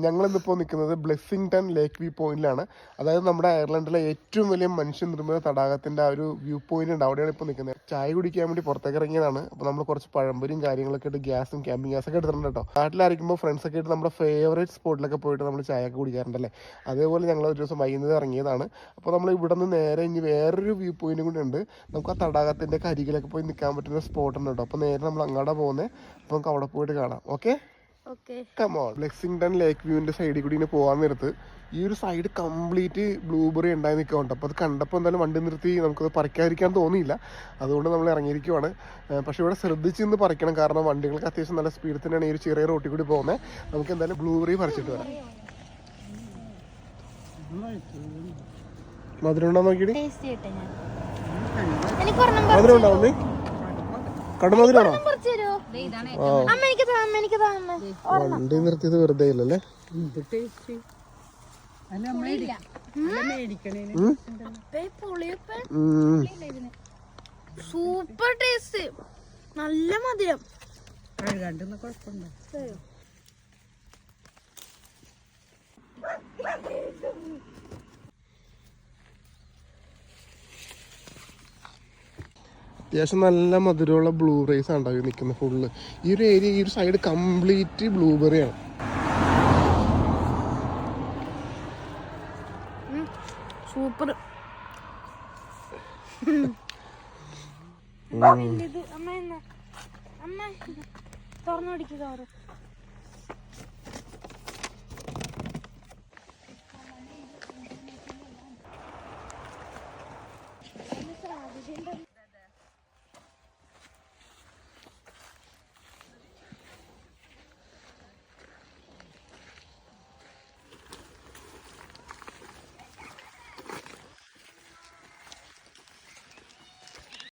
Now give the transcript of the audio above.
ഞങ്ങളിന്നിപ്പോൾ നിൽക്കുന്നത് ബ്ലെസ്സിംഗ്ടൺ ലേക്ക് വ്യൂ പോയിന്റിലാണ്. അതായത് നമ്മുടെ അയർലൻഡിലെ ഏറ്റവും വലിയ മനുഷ്യനിർമ്മിത തടാകത്തിന്റെ ആ ഒരു വ്യൂ പോയിന്റ് ഉണ്ട്. അവിടെയാണ് ഇപ്പോൾ നിൽക്കുന്നത്. ചായ കുടിക്കാൻ വേണ്ടി പുറത്തേക്ക് ഇറങ്ങിയതാണ്. അപ്പോൾ നമ്മൾ കുറച്ച് പഴംപൊരിയും കാര്യങ്ങളൊക്കെ ആയിട്ട് ഗ്യാസും ക്യാമ്പിംഗ് ഗ്യാസൊക്കെ എടുത്തിട്ടുണ്ട് കേട്ടോ. നാട്ടിലായിരിക്കുമ്പോൾ ഫ്രണ്ട്സൊക്കെ ആയിട്ട് നമ്മുടെ ഫേവറേറ്റ് സ്പോട്ടിലൊക്കെ പോയിട്ട് നമ്മൾ ചായ ഒക്കെ കുടിക്കാറുണ്ടല്ലേ. അതേപോലെ ഞങ്ങൾ ഒരു ദിവസം വൈകുന്നേരം ഇറങ്ങിയതാണ്. അപ്പോൾ നമ്മൾ ഇവിടെ നിന്ന് നേരെ ഇനി വേറൊരു വ്യൂ പോയിന്റും കൂടി ഉണ്ട്. നമുക്ക് ആ തടാകത്തിന്റെ കരികിലൊക്കെ പോയി നിൽക്കാൻ പറ്റുന്ന സ്പോട്ട് ഉണ്ട് കേട്ടോ. അപ്പോൾ നേരെ നമ്മൾ അങ്ങോട്ട് പോകുന്നത്. അപ്പോൾ നമുക്ക് അവിടെ പോയിട്ട് കാണാം. ഓക്കെ. ബ്ലെസ്സിംഗ്ടൺ ലേക്ക് വ്യൂവിന്റെ സൈഡിൽ കൂടി ഇങ്ങനെ പോകാൻ നേരത്ത് ഈ ഒരു സൈഡ് കംപ്ലീറ്റ് ബ്ലൂബെറി ഉണ്ടായി നിൽക്കുന്നുണ്ട്. അപ്പോൾ അത് കണ്ടപ്പോൾ എന്തായാലും വണ്ടി നിർത്തി നമുക്കത് പറിക്കാതിരിക്കാൻ തോന്നിയില്ല. അതുകൊണ്ട് നമ്മൾ ഇറങ്ങിയിരിക്കുവാണ്. പക്ഷേ ഇവിടെ ശ്രദ്ധിച്ച് നിന്ന് പറിക്കണം, കാരണം വണ്ടികൾക്ക് അത്യാവശ്യം നല്ല സ്പീഡിൽ തന്നെയാണ് ഈ ഒരു ചെറിയ റോട്ടിൽ കൂടി പോകുന്നത്. നമുക്ക് എന്തായാലും ബ്ലൂബെറി പറിച്ചിട്ട് വരാം. മധുരം ഉണ്ടോ നോക്കിയിട്ട്? മധുരം ഉണ്ടാവുന്നേ? കടുമധുരാണോ? വണ്ടി നിർത്തിയത് വെറുതെ ഇല്ലല്ലേ. സൂപ്പർ ടേസ്റ്റ്, നല്ല മധുരം. അത്യാവശ്യം നല്ല മധുരമുള്ള ബ്ലൂബെറീസ് ആണ് ഉണ്ടാവും നിൽക്കുന്നത് ഫുള്ള്. ഈ ഒരു ഏരിയ, ഈ ഒരു സൈഡ് കംപ്ലീറ്റ് ബ്ലൂബെറിയാണ്. സൂപ്പർ. തുറന്നു പിടിക്കുക.